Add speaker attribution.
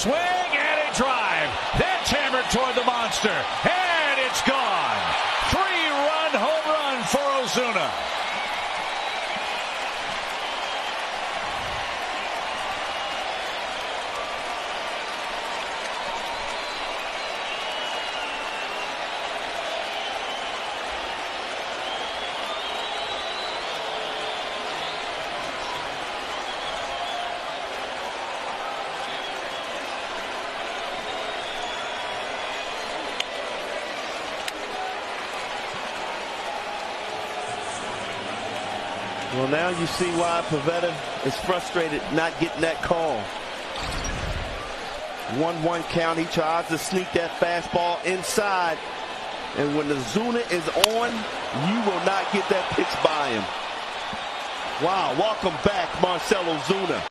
Speaker 1: Swing and a drive. That's hammered toward the monster. And it's gone. 3-run home run for Ozuna.
Speaker 2: Well, now you see why Pivetta is frustrated not getting that call. 1-1 count. He tries to sneak that fastball inside. And when the Ozuna is on, you will not get that pitch by him. Wow, welcome back, Marcell Ozuna.